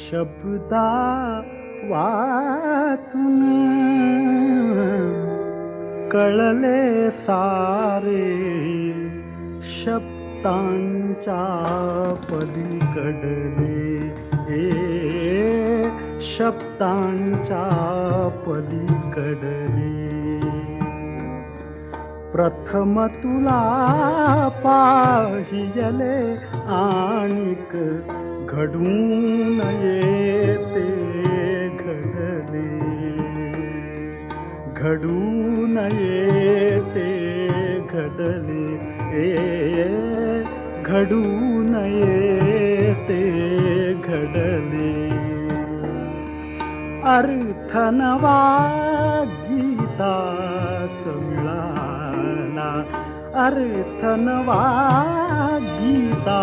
शब्दा वाचून कळले सारे, शब्दांच्या पलीकडले, शब्दांच्या पलीकडले. प्रथम तुला पाहियले आणिक घडून येते घडले, घडून येते घडले, घडून येते घडले. अर्थ नवा गीतास मिळाला, अर्थ नवा गीता